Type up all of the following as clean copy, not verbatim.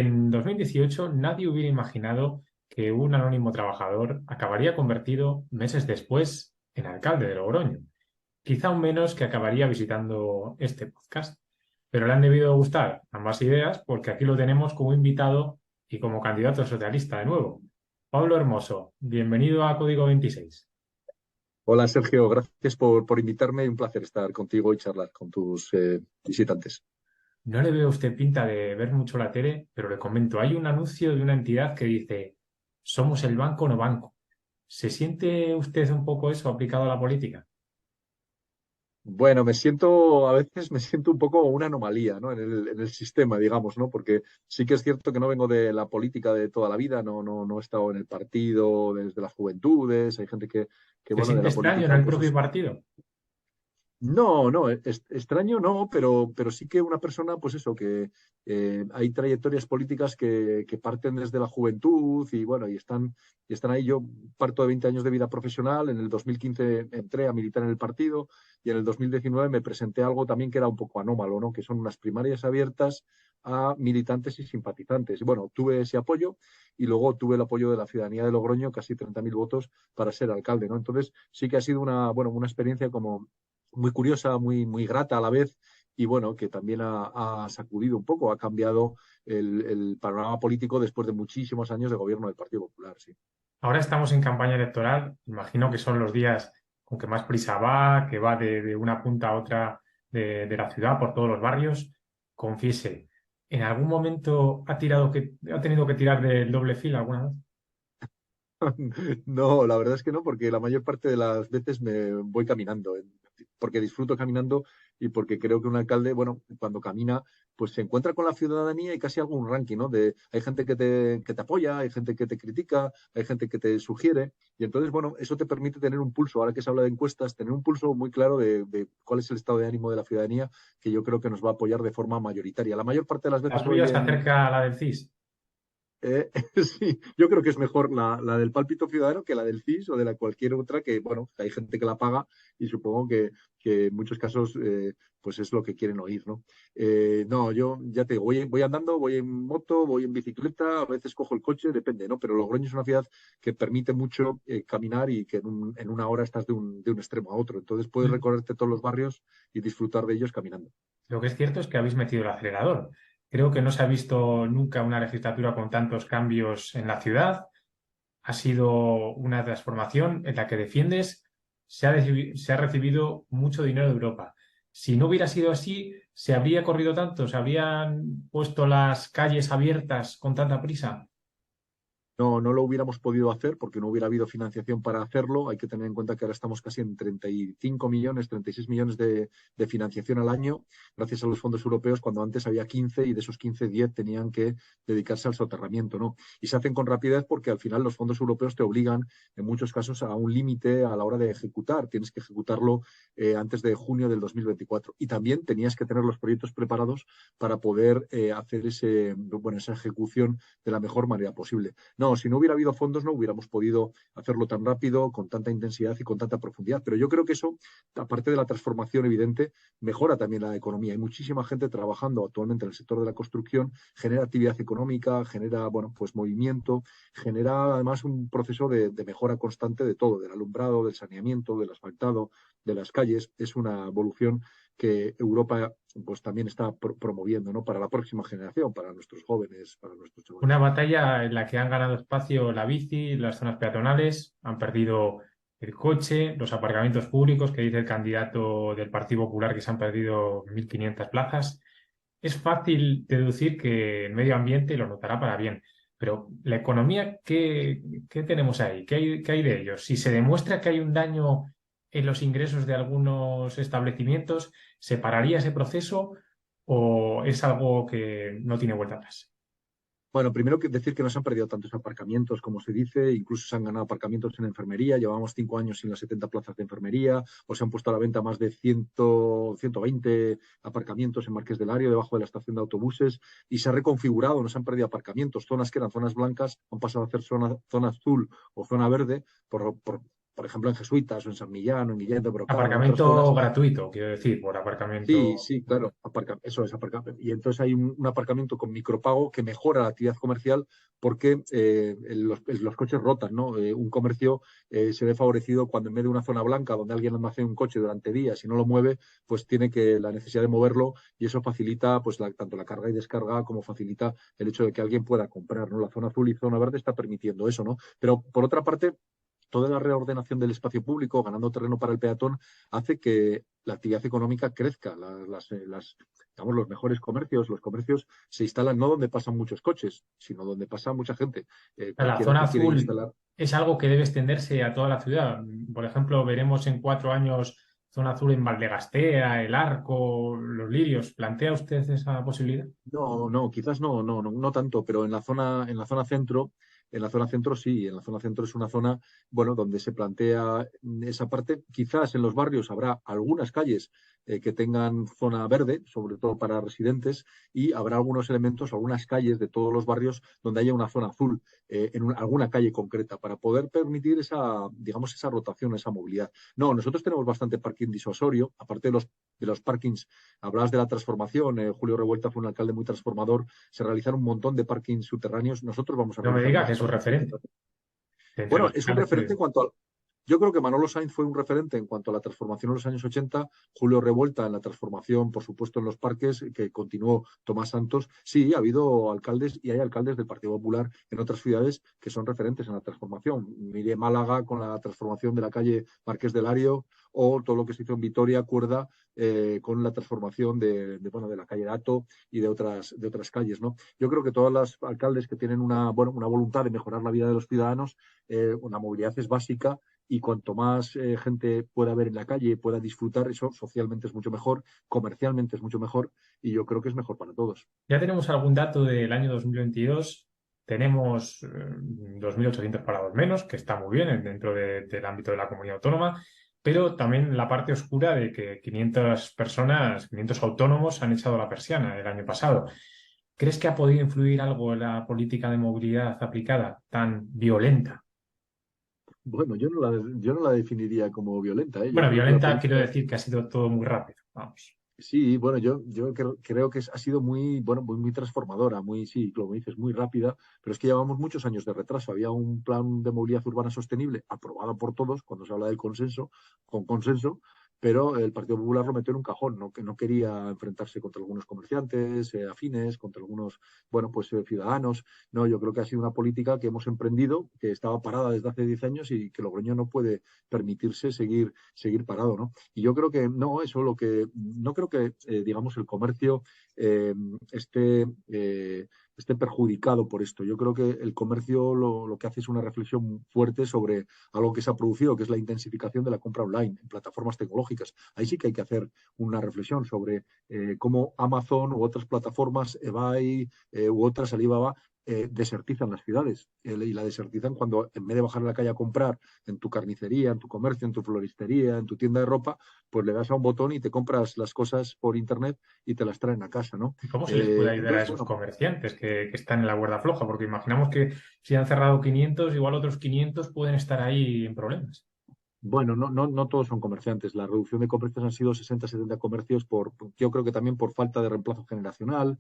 En 2018 nadie hubiera imaginado que un anónimo trabajador acabaría convertido meses después en alcalde de Logroño. Quizá aún menos que acabaría visitando este podcast. Pero le han debido gustar ambas ideas porque aquí lo tenemos como invitado y como candidato socialista de nuevo. Pablo Hermoso, bienvenido a Código 26. Hola Sergio, gracias por invitarme y un placer estar contigo y charlar con tus visitantes. No le veo a usted pinta de ver mucho la tele, pero le comento, hay un anuncio de una entidad que dice, somos el banco no banco. ¿Se siente usted un poco eso aplicado a la política? Bueno, a veces me siento un poco una anomalía, ¿no? En el sistema, digamos, ¿no? Porque sí que es cierto que no vengo de la política de toda la vida, no he estado en el partido desde las juventudes, hay gente que ¿Se bueno, de siente la extraño en política, el pues propio partido? no, extraño no, pero sí que una persona, pues eso, que hay trayectorias políticas que parten desde la juventud y bueno, y están ahí. Yo parto de 20 años de vida profesional, en el 2015 entré a militar en el partido y en el 2019 me presenté a algo también que era un poco anómalo, ¿no? Que son unas primarias abiertas a militantes y simpatizantes. Y bueno, tuve ese apoyo y luego tuve el apoyo de la ciudadanía de Logroño, casi 30.000 votos para ser alcalde, ¿no? Entonces sí que ha sido una experiencia como muy curiosa, muy grata a la vez, y bueno, que también ha sacudido un poco, ha cambiado el panorama político después de muchísimos años de gobierno del Partido Popular, sí. Ahora estamos en campaña electoral, imagino que son los días con que más prisa va, que va de una punta a otra de la ciudad, por todos los barrios. Confiese, ¿en algún momento ha tenido que tirar del doble fila alguna vez? No, la verdad es que no, porque la mayor parte de las veces me voy caminando, porque disfruto caminando y porque creo que un alcalde, bueno, cuando camina, pues se encuentra con la ciudadanía y casi hago un ranking, ¿no? Hay gente que te apoya, hay gente que te critica, hay gente que te sugiere, y entonces, bueno, eso te permite tener un pulso, ahora que se habla de encuestas, tener un pulso muy claro de cuál es el estado de ánimo de la ciudadanía, que yo creo que nos va a apoyar de forma mayoritaria. La mayor parte de las La veces suya voy está en cerca a la del CIS. sí, yo creo que es mejor la del pálpito ciudadano que la del CIS o de la cualquier otra que, bueno, hay gente que la paga y supongo que en muchos casos pues es lo que quieren oír, ¿no? No, yo ya te digo, voy andando, voy en moto, voy en bicicleta, a veces cojo el coche, depende, ¿no? Pero Logroño es una ciudad que permite mucho caminar y que en una hora estás de un extremo a otro. Entonces puedes Mm. recorrerte todos los barrios y disfrutar de ellos caminando. Lo que es cierto es que habéis metido el acelerador. Creo que no se ha visto nunca una legislatura con tantos cambios en la ciudad. Ha sido una transformación en la que defiendes, se ha recibido mucho dinero de Europa. Si no hubiera sido así, ¿se habría corrido tanto? ¿Se habrían puesto las calles abiertas con tanta prisa? No lo hubiéramos podido hacer porque no hubiera habido financiación para hacerlo. Hay que tener en cuenta que ahora estamos casi en 35 millones, 36 millones de financiación al año, gracias a los fondos europeos, cuando antes había 15 y de esos 15, 10 tenían que dedicarse al soterramiento, ¿no? Y se hacen con rapidez porque al final los fondos europeos te obligan, en muchos casos, a un límite a la hora de ejecutar. Tienes que ejecutarlo antes de junio del 2024. Y también tenías que tener los proyectos preparados para poder hacer esa ejecución de la mejor manera posible. No, si no hubiera habido fondos no hubiéramos podido hacerlo tan rápido, con tanta intensidad y con tanta profundidad. Pero yo creo que eso, aparte de la transformación evidente, mejora también la economía. Hay muchísima gente trabajando actualmente en el sector de la construcción, genera actividad económica, genera, bueno, pues movimiento, genera además un proceso de mejora constante de todo, del alumbrado, del saneamiento, del asfaltado, de las calles. Es una evolución que Europa pues también está promoviendo, ¿no? Para la próxima generación, para nuestros jóvenes, para nuestros Una chavales. batalla en la que han ganado espacio la bici, las zonas peatonales, han perdido el coche, los aparcamientos públicos, que dice el candidato del Partido Popular que se han perdido 1.500 plazas. Es fácil deducir que el medio ambiente lo notará para bien, pero la economía, ¿qué tenemos ahí? Qué hay de ellos? Si se demuestra que hay un daño en los ingresos de algunos establecimientos, ¿se pararía ese proceso o es algo que no tiene vuelta atrás? Bueno, primero que decir que no se han perdido tantos aparcamientos como se dice, incluso se han ganado aparcamientos en enfermería, llevamos 5 años sin las 70 plazas de enfermería, o se han puesto a la venta más de 120 aparcamientos en Marqués del Ario, debajo de la estación de autobuses, y se ha reconfigurado, no se han perdido aparcamientos, zonas que eran zonas blancas han pasado a ser zona azul o zona verde por ejemplo, en Jesuitas o en San Millán o en Guillén de Brocao, en otras Aparcamiento zonas. gratuito, quiero decir, por Sí, aparcamiento. sí, claro, eso es aparcamiento. Y entonces hay un aparcamiento con micropago que mejora la actividad comercial porque los coches rotan, ¿no? Un comercio se ve favorecido cuando en vez de una zona blanca donde alguien almacena un coche durante días y no lo mueve, pues tiene que la necesidad de moverlo y eso facilita pues tanto la carga y descarga como facilita el hecho de que alguien pueda comprar, ¿no? La zona azul y zona verde está permitiendo eso, ¿no? Pero por otra parte, toda la reordenación del espacio público, ganando terreno para el peatón, hace que la actividad económica crezca. Digamos, los mejores comercios, los comercios se instalan no donde pasan muchos coches, sino donde pasa mucha gente. La Cualquiera zona que quiere azul instalar. es algo que debe extenderse a toda la ciudad. Por ejemplo, veremos en 4 años zona azul en Valdegastea, El Arco, Los Lirios. ¿Plantea usted esa posibilidad? No, no, quizás no tanto, pero en la zona centro, sí, en la zona centro es una zona, bueno, donde se plantea esa parte. Quizás en los barrios habrá algunas calles que tengan zona verde, sobre todo para residentes, y habrá algunos elementos, algunas calles de todos los barrios donde haya una zona azul en alguna calle concreta para poder permitir esa, digamos, esa rotación, esa movilidad. No, nosotros tenemos bastante parking disuasorio, aparte de los parkings. Hablabas de la transformación, Julio Revuelta fue un alcalde muy transformador, se realizaron un montón de parkings subterráneos, nosotros vamos a No me realizar diga que más es un parkings referente subterráneos. entre Bueno, los es un alcaldes referente en cuanto a. Yo creo que Manolo Sainz fue un referente en cuanto a la transformación en los años 80, Julio Revuelta en la transformación, por supuesto, en los parques, que continuó Tomás Santos. Sí, ha habido alcaldes y hay alcaldes del Partido Popular en otras ciudades que son referentes en la transformación. Mire Málaga con la transformación de la calle Marqués de Lario o todo lo que se hizo en Vitoria, Cuerda, con la transformación bueno, de la calle Dato y de otras calles, ¿no? Yo creo que todos los alcaldes que tienen una voluntad de mejorar la vida de los ciudadanos, una movilidad es básica y cuanto más gente pueda ver en la calle, pueda disfrutar, eso socialmente es mucho mejor, comercialmente es mucho mejor y yo creo que es mejor para todos. Ya tenemos algún dato del año 2022. Tenemos 2.800 parados menos, que está muy bien dentro del ámbito de la comunidad autónoma, pero también la parte oscura de que 500 personas, 500 autónomos han echado la persiana el año pasado. ¿Crees que ha podido influir algo en la política de movilidad aplicada tan violenta? Bueno, yo no la definiría como violenta, ¿eh? Yo Bueno, creo que la violenta quiero política. decir que ha sido todo muy rápido. Vamos. Sí, bueno, yo creo que ha sido muy, bueno, muy transformadora, muy, sí, como dices, muy rápida, pero es que llevamos muchos años de retraso. Había un plan de movilidad urbana sostenible aprobado por todos cuando se habla del consenso, con consenso, pero el Partido Popular lo metió en un cajón, ¿no? Que no quería enfrentarse contra algunos comerciantes afines, contra algunos, bueno, pues ciudadanos. No, yo creo que ha sido una política que hemos emprendido, que estaba parada desde hace 10 años y que Logroño no puede permitirse seguir parado, ¿no? Y yo creo que no, eso lo que no creo que, digamos, el comercio eh, esté, esté perjudicado por esto. Yo creo que el comercio lo que hace es una reflexión fuerte sobre algo que se ha producido, que es la intensificación de la compra online en plataformas tecnológicas. Ahí sí que hay que hacer una reflexión sobre cómo Amazon u otras plataformas, eBay u otras, Alibaba, desertizan las ciudades y la desertizan cuando en vez de bajar a la calle a comprar en tu carnicería, en tu comercio, en tu floristería, en tu tienda de ropa, pues le das a un botón y te compras las cosas por internet y te las traen a casa, ¿no? ¿Y cómo se les puede ayudar a Entonces, esos bueno, comerciantes que están en la cuerda floja? Porque imaginamos que si han cerrado 500, igual otros 500 pueden estar ahí en problemas. bueno, no todos son comerciantes. La reducción de comercios han sido 60, 70 comercios yo creo que también por falta de reemplazo generacional.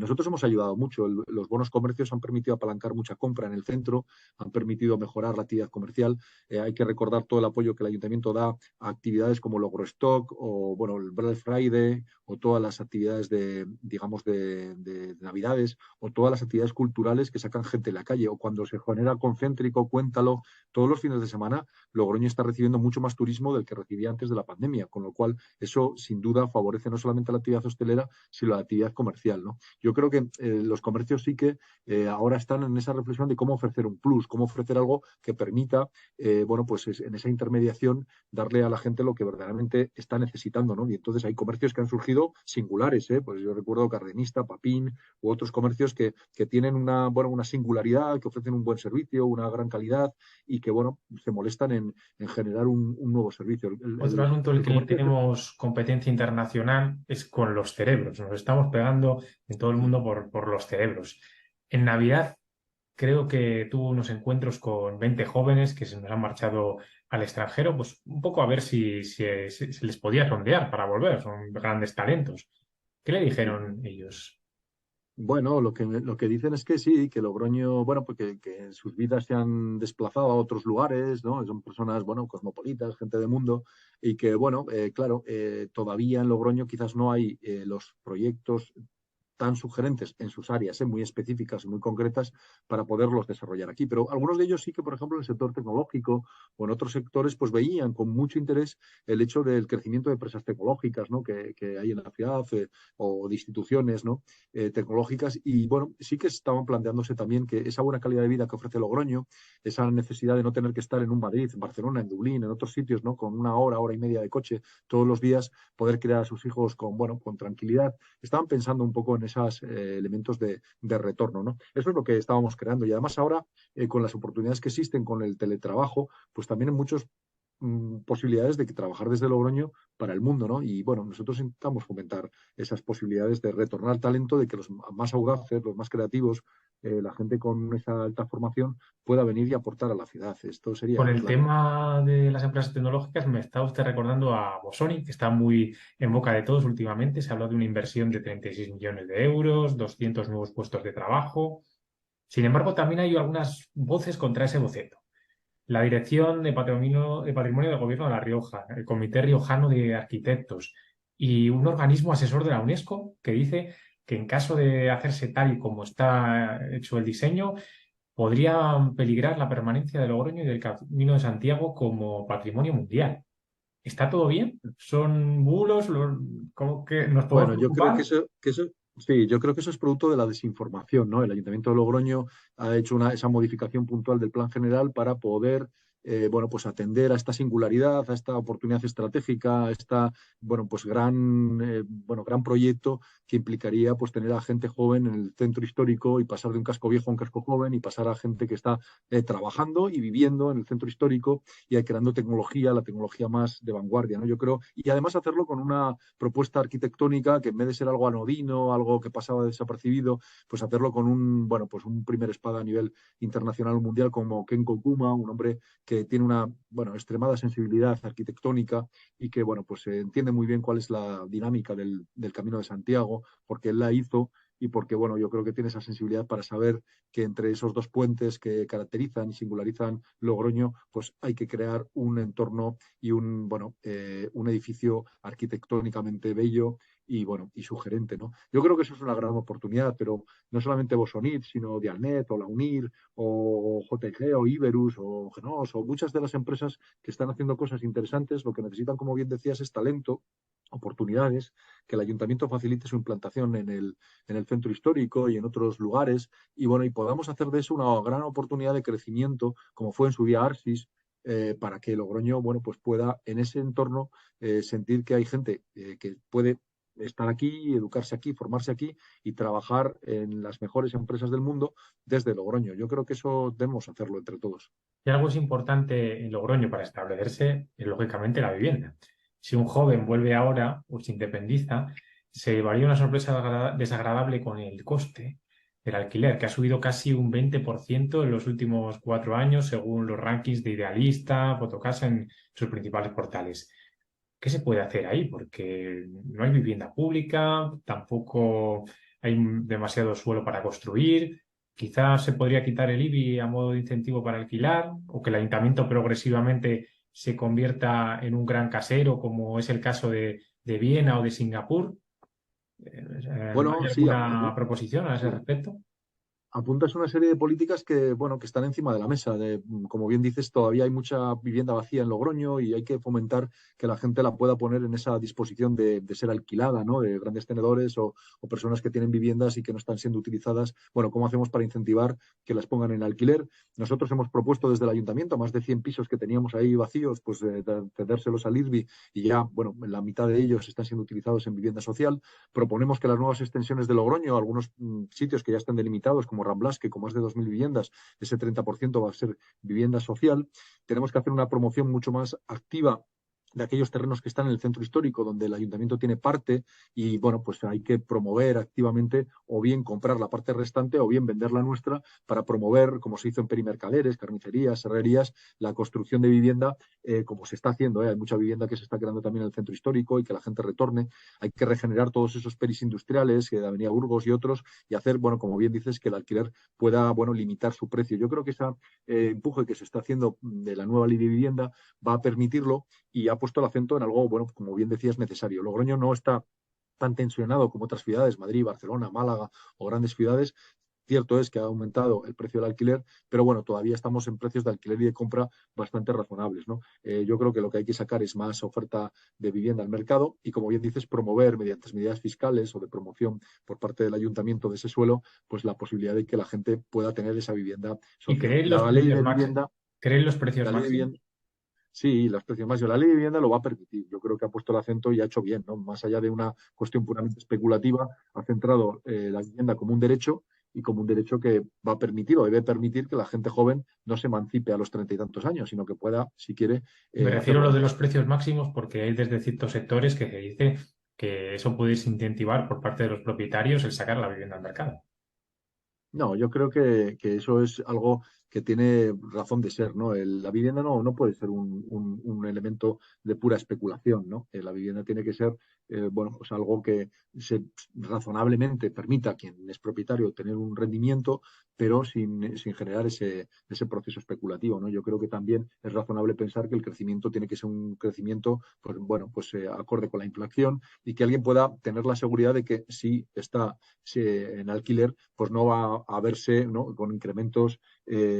Nosotros hemos ayudado mucho. Los bonos comercios han permitido apalancar mucha compra en el centro, han permitido mejorar la actividad comercial. Hay que recordar todo el apoyo que el ayuntamiento da a actividades como Logrostock o, bueno, el Black Friday o todas las actividades digamos, de Navidades o todas las actividades culturales que sacan gente en la calle o cuando se genera concéntrico, cuéntalo, todos los fines de semana Logroño está recibiendo mucho más turismo del que recibía antes de la pandemia, con lo cual eso sin duda favorece no solamente a la actividad hostelera, sino a la actividad comercial, ¿no? Yo creo que los comercios sí que ahora están en esa reflexión de cómo ofrecer un plus, cómo ofrecer algo que permita, bueno, pues en esa intermediación darle a la gente lo que verdaderamente está necesitando, ¿no? Y entonces hay comercios que han surgido singulares, ¿eh? Pues yo recuerdo Cardenista, Papín u otros comercios que tienen una singularidad, que ofrecen un buen servicio, una gran calidad y que, bueno, se molestan en generar un nuevo servicio. Otro asunto en el El que comercio. tenemos competencia internacional es con los cerebros. Nos estamos pegando en todo el mundo por los cerebros. En Navidad creo que tuvo unos encuentros con 20 jóvenes que se nos han marchado al extranjero, pues un poco a ver si se les podía sondear para volver. Son grandes talentos. ¿Qué le Sí. dijeron ellos? Bueno, lo que dicen es que sí, que Logroño, bueno, porque que sus vidas se han desplazado a otros lugares, ¿no? Son personas, bueno, cosmopolitas, gente de mundo, y que, bueno, claro, todavía en Logroño quizás no hay los proyectos tan sugerentes en sus áreas, muy específicas y muy concretas, para poderlos desarrollar aquí. Pero algunos de ellos sí que, por ejemplo, en el sector tecnológico o en otros sectores, pues veían con mucho interés el hecho del crecimiento de empresas tecnológicas, ¿no? que hay en la ciudad, o de instituciones, ¿no? Tecnológicas. Y bueno, sí que estaban planteándose también que esa buena calidad de vida que ofrece Logroño, esa necesidad de no tener que estar en un Madrid, en Barcelona, en Dublín, en otros sitios, ¿no? Con una hora, hora y media de coche todos los días, poder criar a sus hijos con, bueno, con tranquilidad. Estaban pensando un poco en esos elementos de retorno, ¿no? Eso es lo que estábamos creando. Y además ahora, con las oportunidades que existen con el teletrabajo, pues también hay muchos posibilidades de que trabajar desde Logroño para el mundo, ¿no? Y bueno, nosotros intentamos fomentar esas posibilidades de retornar talento, de que los más audaces, los más creativos, la gente con esa alta formación pueda venir y aportar a la ciudad. Esto Con sería el clave. tema de las empresas tecnológicas, me está usted recordando a Bosonic, que está muy en boca de todos últimamente. Se habló de una inversión de 36 millones de euros, 200 nuevos puestos de trabajo. Sin embargo, también hay algunas voces contra ese boceto. La Dirección de Patrimonio del Gobierno de La Rioja, el Comité Riojano de Arquitectos y un organismo asesor de la UNESCO que dice que en caso de hacerse tal y como está hecho el diseño, podría peligrar la permanencia de Logroño y del Camino de Santiago como patrimonio mundial. ¿Está todo bien? ¿Son bulos? ¿Cómo que nos podemos Bueno, yo creo preocupar? sí, yo creo que eso es producto de la desinformación, ¿no? El Ayuntamiento de Logroño ha hecho esa modificación puntual del plan general para poder, bueno, pues atender a esta singularidad, a esta oportunidad estratégica, a esta, bueno, pues gran proyecto que implicaría, pues, tener a gente joven en el centro histórico y pasar de un casco viejo a un casco joven y pasar a gente que está trabajando y viviendo en el centro histórico y creando tecnología, la tecnología más de vanguardia, ¿no? Yo creo, y además hacerlo con una propuesta arquitectónica que en vez de ser algo anodino, algo que pasaba desapercibido, pues hacerlo con bueno, pues un primer espada a nivel internacional o mundial como Kenko Kuma, un hombre que tiene una, bueno, extremada sensibilidad arquitectónica y que, bueno, pues entiende muy bien cuál es la dinámica del Camino de Santiago, porque él la hizo y porque, bueno, yo creo que tiene esa sensibilidad para saber que entre esos dos puentes que caracterizan y singularizan Logroño, pues hay que crear un entorno y un edificio arquitectónicamente bello y, bueno, y sugerente, ¿no? Yo creo que eso es una gran oportunidad, pero no solamente Bosonit, sino Dialnet o la UNIR o JG o Iberus o Genos o muchas de las empresas que están haciendo cosas interesantes, lo que necesitan, como bien decías, es talento, oportunidades, que el ayuntamiento facilite su implantación en el centro histórico y en otros lugares, y bueno, y podamos hacer de eso una gran oportunidad de crecimiento, como fue en su día Arsis, para que Logroño, bueno, pues pueda en ese entorno sentir que hay gente que puede estar aquí, educarse aquí, formarse aquí y trabajar en las mejores empresas del mundo desde Logroño. Yo creo que eso debemos hacerlo entre todos. Y algo es importante en Logroño para establecerse es lógicamente la vivienda. Si un joven vuelve ahora o se independiza, se llevaría una sorpresa desagradable con el coste del alquiler, que ha subido casi un 20% en los últimos 4 años, según los rankings de Idealista, Fotocasa en sus principales portales. ¿Qué se puede hacer ahí? Porque no hay vivienda pública, tampoco hay demasiado suelo para construir. Quizás se podría quitar el IBI a modo de incentivo para alquilar, o que el ayuntamiento progresivamente se convierta en un gran casero, como es el caso de Viena o de Singapur. Bueno, ¿Hay sí, alguna proposición a ese sí, respecto? apuntas una serie de políticas que, bueno, que están encima de la mesa. Como bien dices, todavía hay mucha vivienda vacía en Logroño y hay que fomentar que la gente la pueda poner en esa disposición de ser alquilada, ¿no? De grandes tenedores o personas que tienen viviendas y que no están siendo utilizadas. Bueno, ¿cómo hacemos para incentivar que las pongan en alquiler? Nosotros hemos propuesto desde el ayuntamiento más de 100 pisos que teníamos ahí vacíos, pues cedérselos al IRBI y ya, bueno, la mitad de ellos están siendo utilizados en vivienda social. Proponemos que las nuevas extensiones de Logroño, algunos sitios que ya están delimitados, como Ramblas, que con más de 2.000 viviendas, ese 30% va a ser vivienda social. Tenemos que hacer una promoción mucho más activa de aquellos terrenos que están en el centro histórico, donde el ayuntamiento tiene parte y, bueno, pues hay que promover activamente o bien comprar la parte restante o bien vender la nuestra para promover, como se hizo en Perimercaleres, carnicerías, herrerías, la construcción de vivienda, como se está haciendo. Hay mucha vivienda que se está creando también en el centro histórico y que la gente retorne. Hay que regenerar todos esos peris industriales de Avenida Burgos y otros y hacer, bueno, como bien dices, que el alquiler pueda, bueno, limitar su precio. Yo creo que ese empuje que se está haciendo de la nueva ley de vivienda va a permitirlo y ha puesto el acento en algo, bueno, como bien decías, necesario. Logroño no está tan tensionado como otras ciudades, Madrid, Barcelona, Málaga o grandes ciudades. Cierto es que ha aumentado el precio del alquiler, pero bueno, todavía estamos en precios de alquiler y de compra bastante razonables, ¿no? Yo creo que lo que hay que sacar es más oferta de vivienda al mercado y, como bien dices, promover mediante medidas fiscales o de promoción por parte del ayuntamiento de ese suelo, pues la posibilidad de que la gente pueda tener esa vivienda ¿Y social. La ley de vivienda, creen los precios la ley de máximos? vivienda Sí, los precios más. La ley de vivienda lo va a permitir. Yo creo que ha puesto el acento y ha hecho bien, ¿no? Más allá de una cuestión puramente especulativa, ha centrado la vivienda como un derecho y como un derecho que va a permitir o debe permitir que la gente joven no se emancipe a los 30 y tantos años, sino que pueda, si quiere, Me refiero a hacerlo lo de antes. los precios máximos porque hay desde ciertos sectores que se dice que eso puede incentivar por parte de los propietarios el sacar la vivienda al mercado. No, yo creo que eso es algo que tiene razón de ser, ¿no? La vivienda no puede ser un elemento de pura especulación, ¿no? La vivienda tiene que ser, bueno, pues algo que se razonablemente permita a quien es propietario tener un rendimiento, pero sin generar ese proceso especulativo, ¿no? Yo creo que también es razonable pensar que el crecimiento tiene que ser un crecimiento, pues bueno, pues acorde con la inflación y que alguien pueda tener la seguridad de que si está en alquiler, pues no va a verse, ¿no?, con incrementos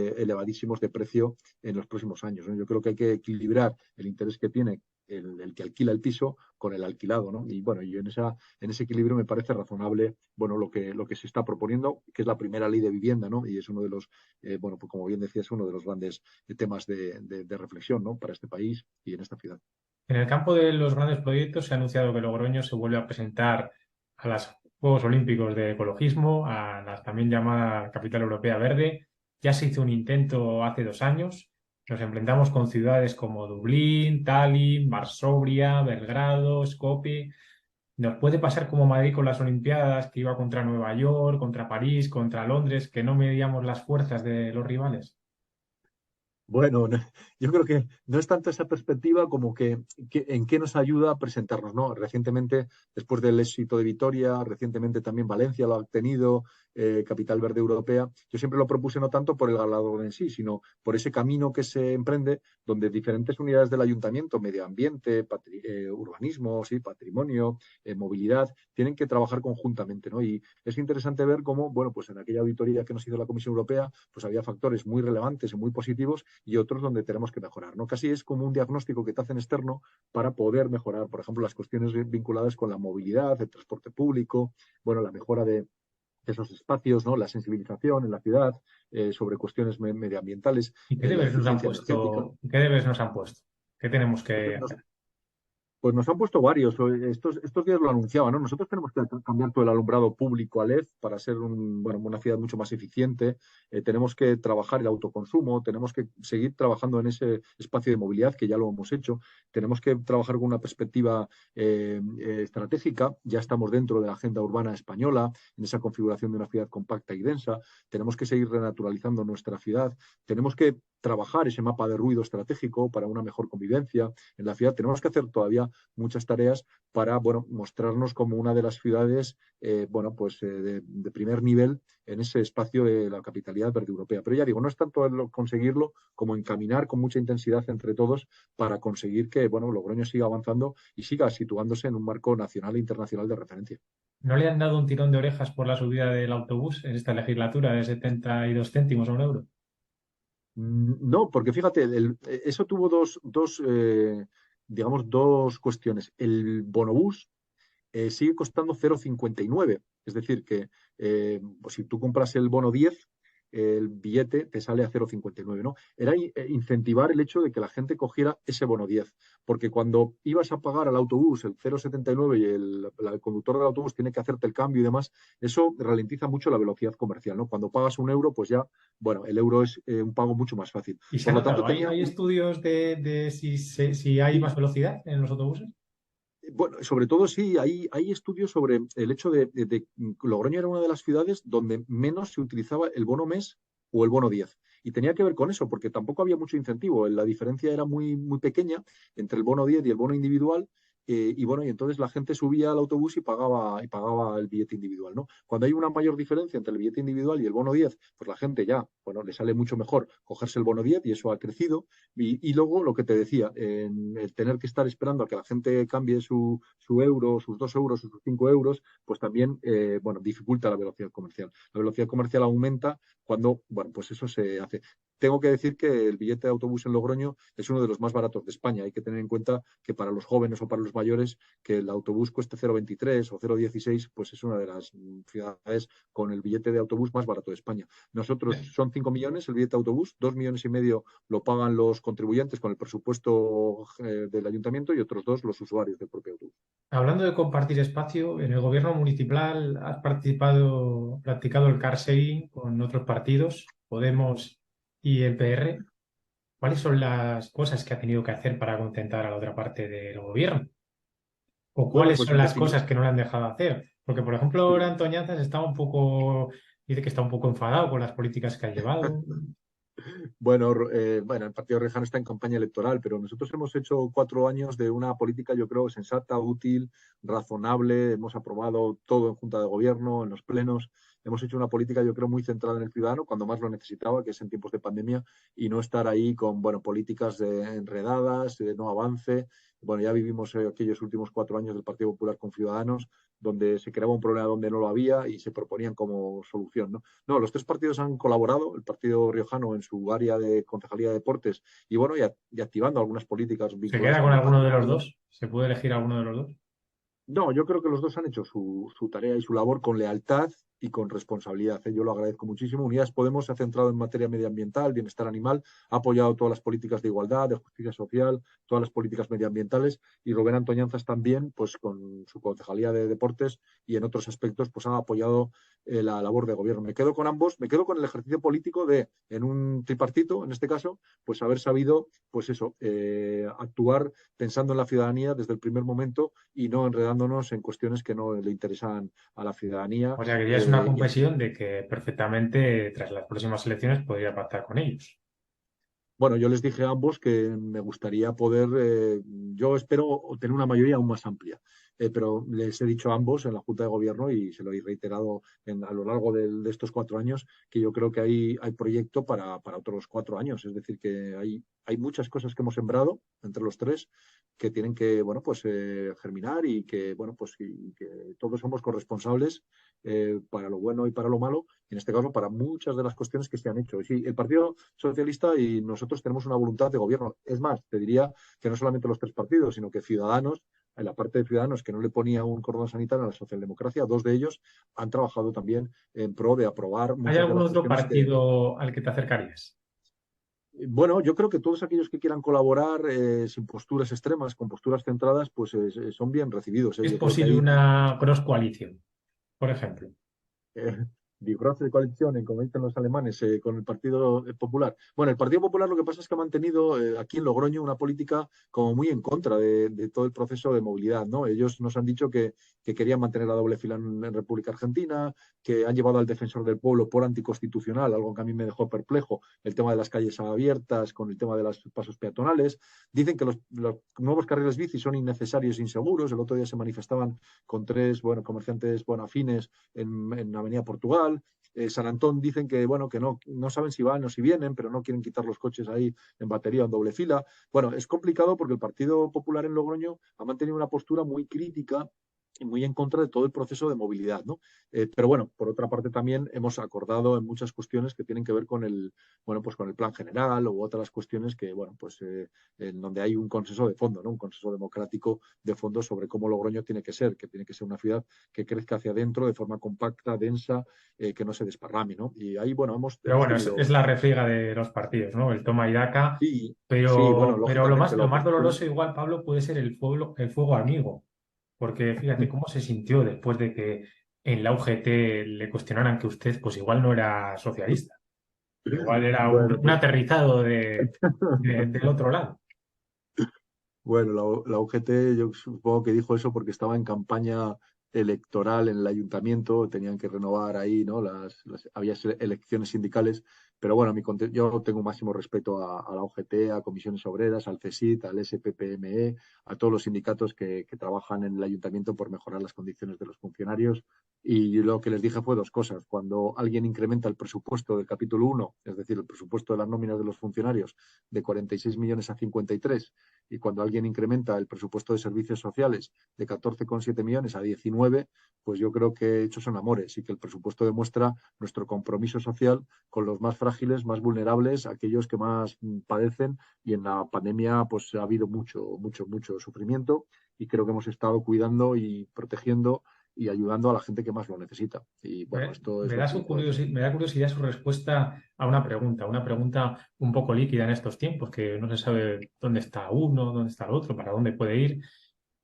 elevadísimos de precio en los próximos años, ¿no? Yo creo que hay que equilibrar el interés que tiene el que alquila el piso con el alquilado, ¿no? Y bueno, yo en ese equilibrio me parece razonable, bueno, lo que se está proponiendo, que es la primera ley de vivienda, ¿no? Y es uno de los, bueno, pues como bien decías, uno de los grandes temas de reflexión, ¿no?, para este país y en esta ciudad. En el campo de los grandes proyectos se ha anunciado que Logroño se vuelve a presentar a los Juegos Olímpicos de Ecologismo, a la también llamada Capital Europea Verde. Ya se hizo un intento hace 2 años. Nos enfrentamos con ciudades como Dublín, Tallinn, Varsovia, Belgrado, Skopje. Nos puede pasar como Madrid con las Olimpiadas, que iba contra Nueva York, contra París, contra Londres, que no medíamos las fuerzas de los rivales. Bueno, yo creo que no es tanto esa perspectiva como que en qué nos ayuda a presentarnos, ¿no? Recientemente, después del éxito de Vitoria, recientemente también Valencia lo ha obtenido, Capital Verde Europea. Yo siempre lo propuse no tanto por el galardón en sí, sino por ese camino que se emprende, donde diferentes unidades del ayuntamiento, medio ambiente, urbanismo, sí, patrimonio, movilidad, tienen que trabajar conjuntamente, ¿no? Y es interesante ver cómo, bueno, pues en aquella auditoría que nos hizo la Comisión Europea, pues había factores muy relevantes y muy positivos y otros donde tenemos que mejorar, ¿no? Casi es como un diagnóstico que te hacen externo para poder mejorar, por ejemplo, las cuestiones vinculadas con la movilidad, el transporte público, bueno, la mejora de esos espacios, ¿no? La sensibilización en la ciudad sobre cuestiones medioambientales, ¿Y qué la deberes nos han eficiencia energética. puesto? ¿Qué deberes nos han puesto? ¿Qué tenemos Pues que nos, hacer? Pues nos han puesto varios. Estos días lo anunciaban, ¿no? Nosotros tenemos que cambiar todo el alumbrado público a LED para ser bueno, una ciudad mucho más eficiente. Tenemos que trabajar el autoconsumo, tenemos que seguir trabajando en ese espacio de movilidad que ya lo hemos hecho. Tenemos que trabajar con una perspectiva estratégica. Ya estamos dentro de la agenda urbana española, en esa configuración de una ciudad compacta y densa. Tenemos que seguir renaturalizando nuestra ciudad. Tenemos que trabajar ese mapa de ruido estratégico para una mejor convivencia en la ciudad. Tenemos que hacer todavía muchas tareas para, bueno, mostrarnos como una de las ciudades, bueno, pues de primer nivel en ese espacio de la capitalidad verde europea. Pero ya digo, no es tanto conseguirlo como encaminar con mucha intensidad entre todos para conseguir que, bueno, Logroño siga avanzando y siga situándose en un marco nacional e internacional de referencia. ¿No le han dado un tirón de orejas por la subida del autobús en esta legislatura de 72 céntimos a un euro? No, porque fíjate, eso tuvo digamos, dos cuestiones. El bonobús sigue costando 0,59. Es decir, que pues si tú compras el bono 10, el billete te sale a 0,59, ¿no? Era incentivar el hecho de que la gente cogiera ese bono 10, porque cuando ibas a pagar al autobús el 0,79 y el conductor del autobús tiene que hacerte el cambio y demás, eso ralentiza mucho la velocidad comercial, ¿no? Cuando pagas 1 euro, pues ya, bueno, el euro es un pago mucho más fácil. ¿Y se Por ha lo tanto, notado? tenía Hay un... estudios de si hay Sí, más velocidad en los autobuses? bueno, sobre todo sí, hay estudios sobre el hecho de Logroño era una de las ciudades donde menos se utilizaba el bono mes o el bono 10. Y tenía que ver con eso, porque tampoco había mucho incentivo. La diferencia era muy pequeña entre el bono 10 y el bono individual. Y bueno, y entonces la gente subía al autobús y pagaba el billete individual, ¿no? Cuando hay una mayor diferencia entre el billete individual y el bono 10, pues la gente ya, bueno, le sale mucho mejor cogerse el bono 10 y eso ha crecido. Y luego lo que te decía, en el tener que estar esperando a que la gente cambie su euro, sus 2 euros, sus 5 euros, pues también, bueno, dificulta la velocidad comercial. La velocidad comercial aumenta cuando, bueno, pues eso se hace. Tengo que decir que el billete de autobús en Logroño es uno de los más baratos de España. Hay que tener en cuenta que para los jóvenes o para los mayores, que el autobús cueste 0,23 o 0,16, pues es una de las ciudades con el billete de autobús más barato de España. Nosotros son 5 millones el billete de autobús, 2,5 millones lo pagan los contribuyentes con el presupuesto del ayuntamiento y otros 2 los usuarios del propio autobús. Hablando de compartir espacio, en el gobierno municipal has practicado el car sharing con otros partidos, Podemos y el PR. ¿Cuáles son las cosas que ha tenido que hacer para contentar a la otra parte del gobierno? ¿O Bueno, cuáles pues son en las definitiva, cosas que no le han dejado hacer? Porque, por ejemplo, ahora sí. Antoñanzas está un poco, dice que está un poco enfadado con las políticas que ha llevado. Bueno, el Partido Rejano está en campaña electoral, pero nosotros hemos hecho 4 años de una política, yo creo, sensata, útil, razonable. Hemos aprobado todo en Junta de Gobierno, en los plenos. Hemos hecho una política, yo creo, muy centrada en el ciudadano cuando más lo necesitaba, que es en tiempos de pandemia, y no estar ahí con, bueno, políticas enredadas, de no avance. Bueno, ya vivimos aquellos últimos 4 años del Partido Popular con Ciudadanos, donde se creaba un problema donde no lo había y se proponían como solución, ¿no? No, los tres partidos han colaborado, el Partido Riojano en su área de Concejalía de Deportes y bueno, y activando algunas políticas ¿Se vinculadas queda con con el alguno de los patrimonio. dos? ¿Se puede elegir alguno de los dos? No, yo creo que los dos han hecho su tarea y su labor con lealtad y con responsabilidad. ¿Eh? Yo lo agradezco muchísimo. Unidas Podemos se ha centrado en materia medioambiental, bienestar animal, ha apoyado todas las políticas de igualdad, de justicia social, todas las políticas medioambientales y Rubén Antoñanzas también, pues con su concejalía de deportes y en otros aspectos, pues ha apoyado la labor de gobierno. Me quedo con ambos, me quedo con el ejercicio político de, en un tripartito, en este caso, pues haber sabido, pues eso, actuar pensando en la ciudadanía desde el primer momento y no enredándonos en cuestiones que no le interesan a la ciudadanía. O sea, que ya es una Y confesión de que perfectamente tras las próximas elecciones podría pactar con ellos. bueno, yo les dije a ambos que me gustaría poder, yo espero tener una mayoría aún más amplia, pero les he dicho a ambos en la Junta de Gobierno y se lo he reiterado a lo largo de estos 4 años que yo creo que hay proyecto para otros 4 años. Es decir, que hay muchas cosas que hemos sembrado entre los tres que tienen que, bueno, pues germinar y que, bueno, pues y que todos somos corresponsables para lo bueno y para lo malo, y en este caso para muchas de las cuestiones que se han hecho. Sí, el Partido Socialista y nosotros tenemos una voluntad de gobierno. Es más, te diría que no solamente los tres partidos, sino que Ciudadanos, en la parte de Ciudadanos que no le ponía un cordón sanitario a la socialdemocracia, dos de ellos han trabajado también en pro de aprobar ¿Hay muchas de algún las otro cuestiones que, partido al que te acercarías? bueno, yo creo que todos aquellos que quieran colaborar sin posturas extremas, con posturas centradas, pues son bien recibidos. ¿Eh? ¿Es Yo creo que posible hay una cross coalición, por ejemplo? eh, die große Koalition, como dicen los alemanes, con el Partido Popular. Bueno, el Partido Popular lo que pasa es que ha mantenido aquí en Logroño una política como muy en contra de todo el proceso de movilidad, ¿no? Ellos nos han dicho que querían mantener la doble fila en República Argentina, que han llevado al defensor del pueblo por anticonstitucional, algo que a mí me dejó perplejo, el tema de las calles abiertas con el tema de los pasos peatonales. Dicen que los nuevos carriles bici son innecesarios e inseguros. El otro día se manifestaban con tres, bueno, comerciantes, bueno, afines en Avenida Portugal. San Antón dicen que, bueno, que no saben si van o si vienen, pero no quieren quitar los coches ahí en batería o en doble fila. Bueno, es complicado porque el Partido Popular en Logroño ha mantenido una postura muy crítica y muy en contra de todo el proceso de movilidad, ¿no? Pero bueno, por otra parte también hemos acordado en muchas cuestiones que tienen que ver con el, bueno, pues con el plan general u otras cuestiones que, bueno, pues en donde hay un consenso de fondo, ¿no? Un consenso democrático de fondo sobre cómo Logroño tiene que tiene que ser una ciudad que crezca hacia adentro de forma compacta, densa, que no se desparrame, ¿no? Y ahí, bueno, Pero hemos bueno, tenido, es la refriega de los partidos, ¿no? El toma y daca. sí, sí, bueno, Pero lógicamente la lo más oposición. doloroso igual, Pablo, puede ser el fuego amigo. Porque fíjate cómo se sintió después de que en la UGT le cuestionaran que usted, pues igual no era socialista. Igual era Bueno, un pues aterrizado del otro lado. bueno, la UGT yo supongo que dijo eso porque estaba en campaña electoral en el ayuntamiento, tenían que renovar ahí, ¿no? Había elecciones sindicales, pero bueno, yo tengo máximo respeto a la UGT, a Comisiones Obreras, al CSIT, al SPPME, a todos los sindicatos que trabajan en el ayuntamiento por mejorar las condiciones de los funcionarios. Y lo que les dije fue dos cosas. Cuando alguien incrementa el presupuesto del capítulo 1, es decir, el presupuesto de las nóminas de los funcionarios, de 46 millones a 53, y cuando alguien incrementa el presupuesto de servicios sociales de 14,7 millones a 19, pues yo creo que hechos son amores y que el presupuesto demuestra nuestro compromiso social con los más frágiles, más vulnerables, aquellos que más padecen, y en la pandemia pues ha habido mucho sufrimiento, y creo que hemos estado cuidando y protegiendo y ayudando a la gente que más lo necesita. Y bueno, esto es lo que le puedo decir. Me da curiosidad su respuesta a una pregunta un poco líquida en estos tiempos, que no se sabe dónde está uno, dónde está el otro, para dónde puede ir.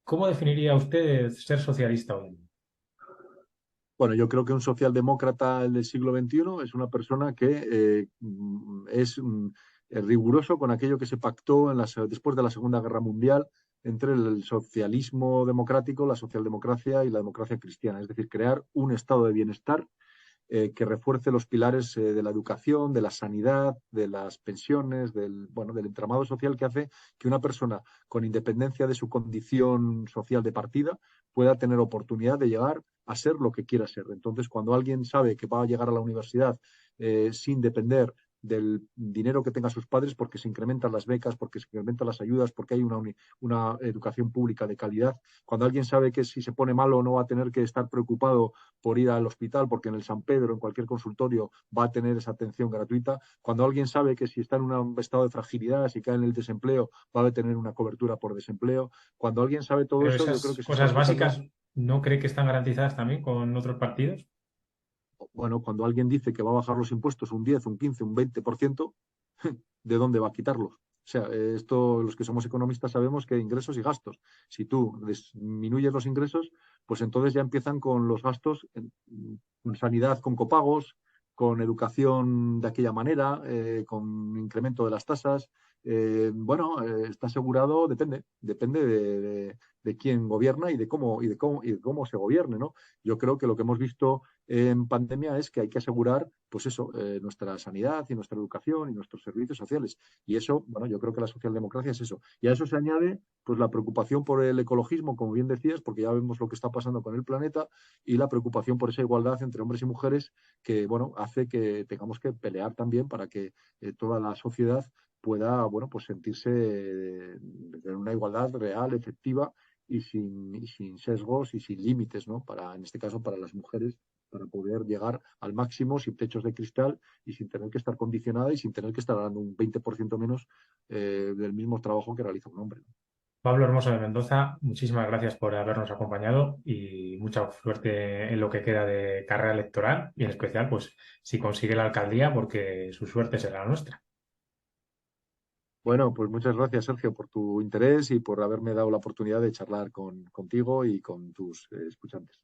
¿Cómo definiría usted ser socialista hoy en día? Bueno, yo creo que un socialdemócrata del siglo XXI es una persona que es riguroso con aquello que se pactó después de la Segunda Guerra Mundial entre el socialismo democrático, la socialdemocracia y la democracia cristiana. Es decir, crear un estado de bienestar que refuerce los pilares de la educación, de la sanidad, de las pensiones, bueno, del entramado social que hace que una persona, con independencia de su condición social de partida, pueda tener oportunidad de llegar a ser lo que quiera ser. Entonces, cuando alguien sabe que va a llegar a la universidad sin depender del dinero que tengan sus padres, porque se incrementan las becas, porque se incrementan las ayudas, porque hay una educación pública de calidad. Cuando alguien sabe que si se pone malo no va a tener que estar preocupado por ir al hospital, porque en el San Pedro, en cualquier consultorio, va a tener esa atención gratuita. Cuando alguien sabe que si está en un estado de fragilidad, si cae en el desempleo, va a tener una cobertura por desempleo. Cuando alguien sabe todo Pero eso, yo creo esas que se está cosas empezando. básicas, ¿no cree que están garantizadas también con otros partidos? Bueno, cuando alguien dice que va a bajar los impuestos un 10, un 15, un 20%, ¿de dónde va a quitarlos? O sea, esto los que somos economistas sabemos que hay ingresos y gastos. Si tú disminuyes los ingresos, pues entonces ya empiezan con los gastos en sanidad con copagos, con educación de aquella manera, con incremento de las tasas. Bueno, está asegurado, depende de quién gobierna y de cómo se gobierne, ¿no? Yo creo que lo que hemos visto en pandemia es que hay que asegurar, pues eso, nuestra sanidad y nuestra educación y nuestros servicios sociales. Y eso, bueno, yo creo que la socialdemocracia es eso. Y a eso se añade, pues, la preocupación por el ecologismo, como bien decías, porque ya vemos lo que está pasando con el planeta, y la preocupación por esa igualdad entre hombres y mujeres, que, bueno, hace que tengamos que pelear también para que toda la sociedad pueda, bueno, pues sentirse en una igualdad real, efectiva, y sin sesgos y sin límites, ¿no? En este caso, para las mujeres, para poder llegar al máximo sin techos de cristal y sin tener que estar condicionada y sin tener que estar dando un 20% menos del mismo trabajo que realiza un hombre, ¿no? Pablo Hermoso de Mendoza, muchísimas gracias por habernos acompañado y mucha suerte en lo que queda de carrera electoral y en especial, pues, si consigue la alcaldía, porque su suerte será la nuestra. Bueno, pues muchas gracias, Sergio, por tu interés y por haberme dado la oportunidad de charlar contigo y con tus escuchantes.